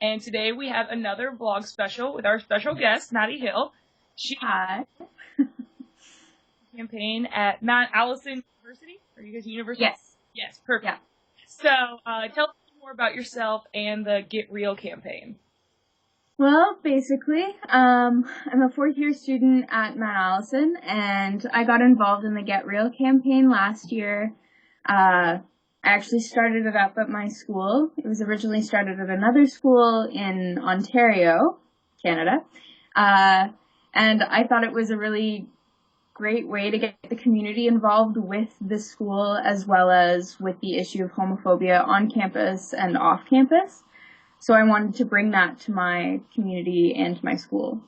and today we have another vlog special with our special guest, Maddy Hill. She Hi. campaign at Mount Allison University. Are you guys university? Yes. Yes, perfect. Yeah. So, tell us more about yourself and the Get Real campaign. Well, basically, I'm a fourth-year student at Mount Allison, and I got involved in the Get Real campaign last year. I actually started it up at my school. It was originally started at another school in Ontario, Canada, and I thought it was a really great way to get the community involved with the school as well as with the issue of homophobia on campus and off campus. So I wanted to bring that to my community and to my school.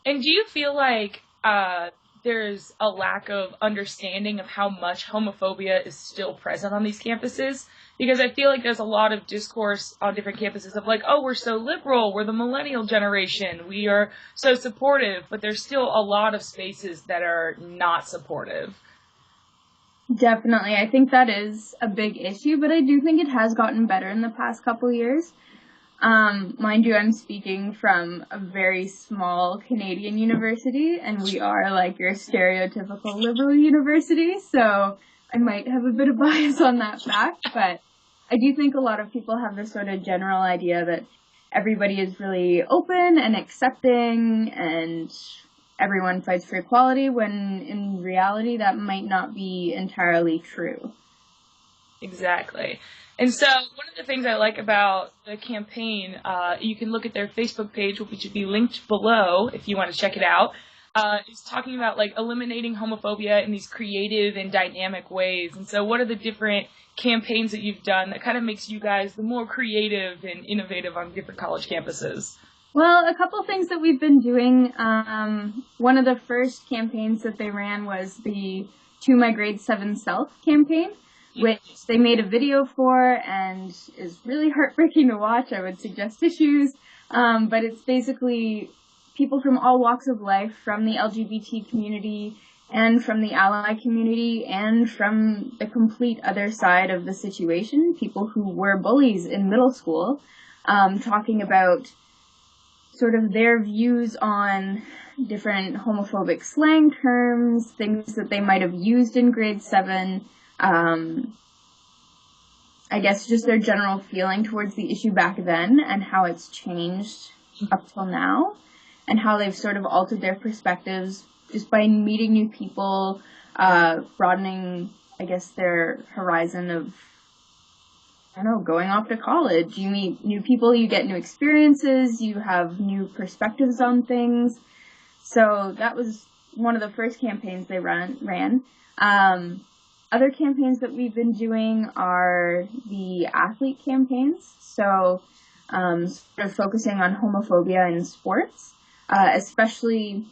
And do you feel like there's a lack of understanding of how much homophobia is still present on these campuses? Because I feel like there's a lot of discourse on different campuses of like, oh, we're so liberal, we're the millennial generation, we are so supportive, but there's still a lot of spaces that are not supportive. Definitely. I think that is a big issue, but I do think it has gotten better in the past couple years. Mind you, I'm speaking from a very small Canadian university, and we are like your stereotypical liberal university, so I might have a bit of bias on that fact, but I do think a lot of people have this sort of general idea that everybody is really open and accepting and everyone fights for equality, when in reality that might not be entirely true. Exactly. And so one of the things I like about the campaign, you can look at their Facebook page, which will be linked below if you want to check it out, is talking about like eliminating homophobia in these creative and dynamic ways. And so what are the different campaigns that you've done that kind of makes you guys the more creative and innovative on different college campuses? Well, a couple things that we've been doing. One of the first campaigns that they ran was the To My Grade 7 Self campaign, which they made a video for and is really heartbreaking to watch. I would suggest tissues. But it's basically people from all walks of life, from the LGBT community and from the ally community and from the complete other side of the situation, people who were bullies in middle school, talking about sort of their views on different homophobic slang terms, things that they might have used in grade 7, I guess just their general feeling towards the issue back then and how it's changed up till now, and how they've sort of altered their perspectives just by meeting new people, broadening, I guess, their horizon of, I don't know, going off to college. You meet new people, you get new experiences, you have new perspectives on things. So that was one of the first campaigns they ran. Other campaigns that we've been doing are the athlete campaigns. So sort of focusing on homophobia in sports, especially,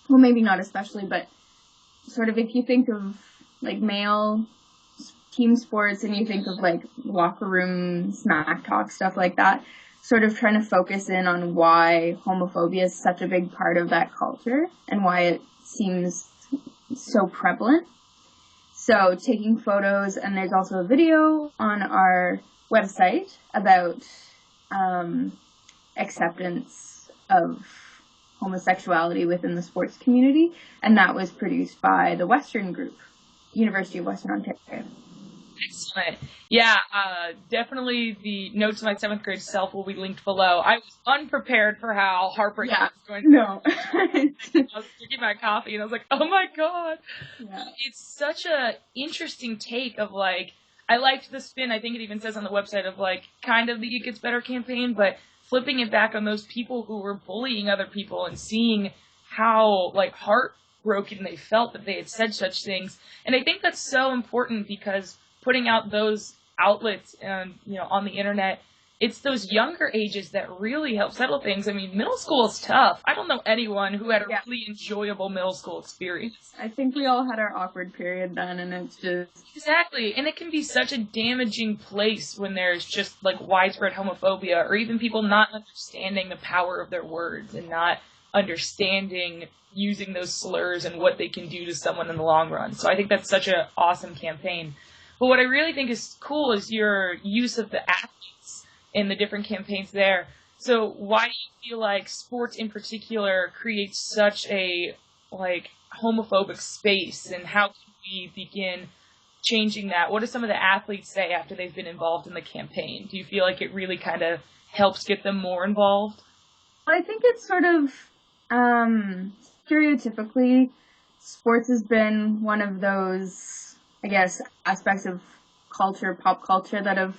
well, maybe not especially, but sort of if you think of like male team sports and you think of like locker room smack talk, stuff like that, sort of trying to focus in on why homophobia is such a big part of that culture and why it seems so prevalent. So taking photos, and there's also a video on our website about acceptance of homosexuality within the sports community, and that was produced by the Western Group, University of Western Ontario. Excellent. Yeah, definitely the notes of my 7th grade self will be linked below. I was unprepared for how heartbreaking it was going to be. No. I was drinking my coffee and I was like, oh my god. Yeah. It's such a interesting take of like, I liked the spin, I think it even says on the website, of like kind of the It Gets Better campaign, but flipping it back on those people who were bullying other people and seeing how like heartbroken they felt that they had said such things. And I think that's so important because putting out those outlets and, on the internet, it's those younger ages that really help settle things. I mean, middle school is tough. I don't know anyone who had a really enjoyable middle school experience. I think we all had our awkward period then, and it's just... Exactly. And it can be such a damaging place when there's just, like, widespread homophobia, or even people not understanding the power of their words and not understanding using those slurs and what they can do to someone in the long run. So I think that's such an awesome campaign. But what I really think is cool is your use of the athletes in the different campaigns there. So why do you feel like sports in particular creates such a, like, homophobic space, and how can we begin changing that? What do some of the athletes say after they've been involved in the campaign? Do you feel like it really kind of helps get them more involved? I think it's sort of, stereotypically, sports has been one of those, I guess, aspects of culture, pop culture, that have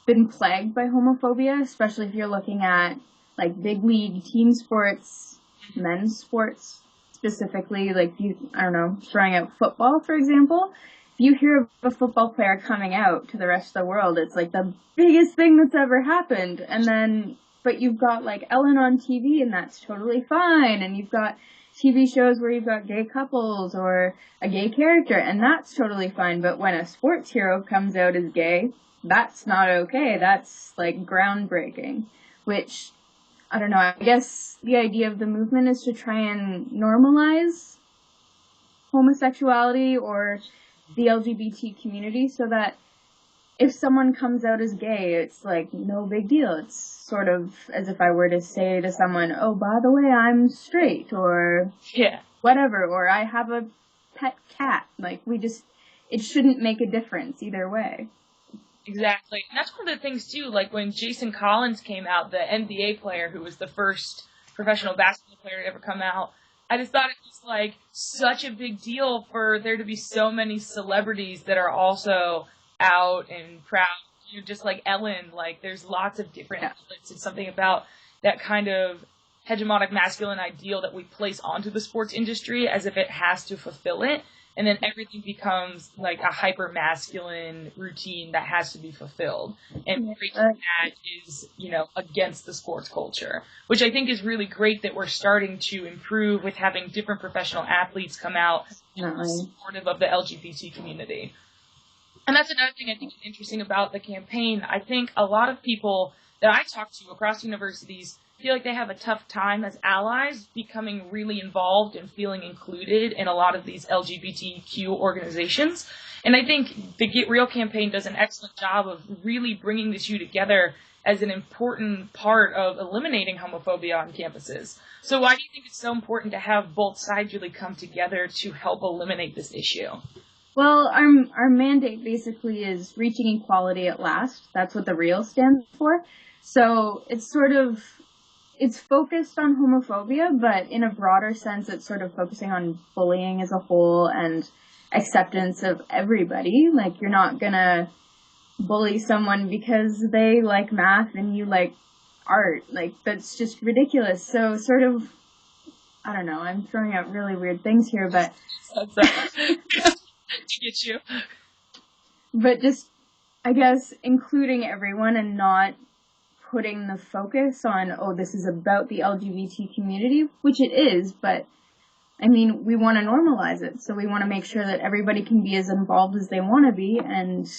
been plagued by homophobia, especially if you're looking at, like, big league team sports, men's sports specifically, like, I don't know, throwing out football, for example. If you hear of a football player coming out to the rest of the world, it's like the biggest thing that's ever happened. And then, but you've got, like, Ellen on TV, and that's totally fine. And you've got TV shows where you've got gay couples or a gay character, and that's totally fine. But when a sports hero comes out as gay, that's not okay. That's, like, groundbreaking, which, I don't know, I guess the idea of the movement is to try and normalize homosexuality or the LGBT community, so that if someone comes out as gay, it's, like, no big deal. It's sort of as if I were to say to someone, oh, by the way, I'm straight, or whatever, or I have a pet cat. Like, it shouldn't make a difference either way. Exactly. And that's one of the things, too, like when Jason Collins came out, the NBA player who was the first professional basketball player to ever come out, I just thought it was, like, such a big deal for there to be so many celebrities that are also out and proud. You know, just like Ellen, like, there's lots of different outlets. It's something about that kind of hegemonic masculine ideal that we place onto the sports industry as if it has to fulfill it. And then everything becomes, like, a hyper-masculine routine that has to be fulfilled. And breaking that is, you know, against the sports culture, which I think is really great that we're starting to improve with having different professional athletes come out supportive of the LGBT community. And that's another thing I think is interesting about the campaign. I think a lot of people that I talk to across universities feel like they have a tough time as allies becoming really involved and feeling included in a lot of these LGBTQ organizations. And I think the Get Real campaign does an excellent job of really bringing this issue together as an important part of eliminating homophobia on campuses. So why do you think it's so important to have both sides really come together to help eliminate this issue? Well, our mandate basically is reaching equality at last. That's what the REAL stands for. So it's focused on homophobia, but in a broader sense, it's sort of focusing on bullying as a whole and acceptance of everybody. Like, you're not gonna bully someone because they like math and you like art. Like, that's just ridiculous. So sort of, I don't know, I'm throwing out really weird things here, but... Get you. But just, I guess, including everyone and not putting the focus on, oh, this is about the LGBT community, which it is, but, I mean, we want to normalize it, so we want to make sure that everybody can be as involved as they want to be, and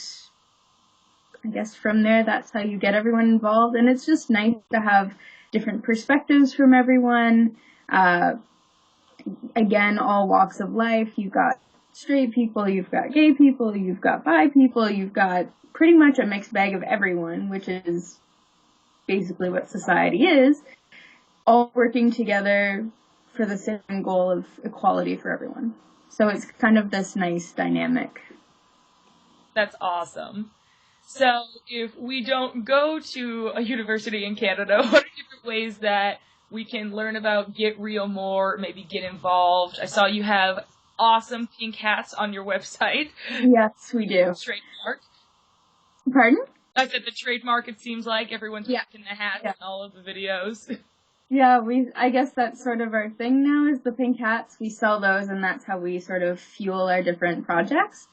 I guess from there, that's how you get everyone involved, and it's just nice to have different perspectives from everyone. Again, all walks of life. You've got straight people, you've got gay people, you've got bi people, you've got pretty much a mixed bag of everyone, which is basically what society is, all working together for the same goal of equality for everyone. So it's kind of this nice dynamic. That's awesome. So if we don't go to a university in Canada, what are different ways that we can learn about Get Real more, maybe get involved? I saw you have awesome pink hats on your website. Yes, we do. Trademark. Pardon? I said the trademark, it seems like. Everyone's picking the hats in all of the videos. Yeah, I guess that's sort of our thing now, is the pink hats. We sell those, and that's how we sort of fuel our different projects.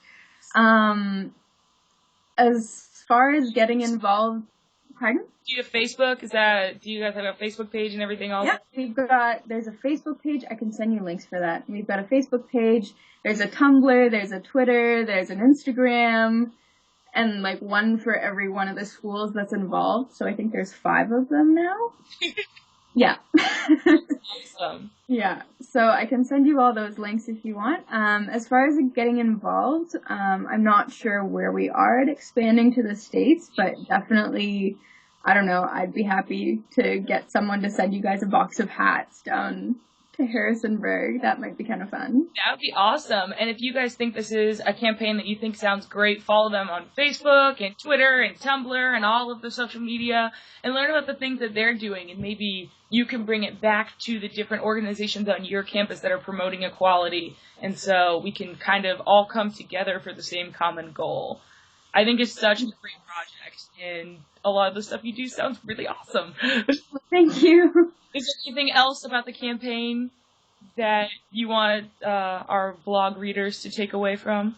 As far as getting involved, pardon? Do you have Facebook? Do you guys have a Facebook page and everything also? Yeah, there's a Facebook page. I can send you links for that. We've got a Facebook page. There's a Tumblr. There's a Twitter. There's an Instagram. And, like, one for every one of the schools that's involved. So I think there's 5 of them now. Yeah. Awesome. Yeah. So I can send you all those links if you want. As far as getting involved, I'm not sure where we are at expanding to the States, but definitely I don't know, I'd be happy to get someone to send you guys a box of hats down to Harrisonburg. That might be kind of fun. That would be awesome. And if you guys think this is a campaign that you think sounds great, follow them on Facebook and Twitter and Tumblr and all of the social media and learn about the things that they're doing. And maybe you can bring it back to the different organizations on your campus that are promoting equality. And so we can kind of all come together for the same common goal. I think it's such a great project, and a lot of the stuff you do sounds really awesome. Thank you. Is there anything else about the campaign that you want our blog readers to take away from?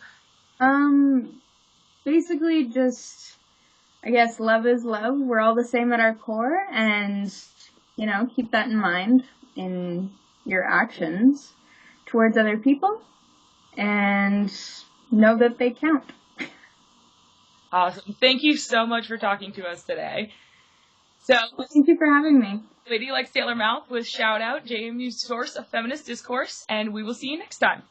Basically just, I guess, love is love. We're all the same at our core, and, you know, keep that in mind in your actions towards other people, and know that they count. Awesome. Thank you so much for talking to us today. So, thank you for having me. Lady Like Sailor Mouth with Shout Out, JMU's source of feminist discourse, and we will see you next time.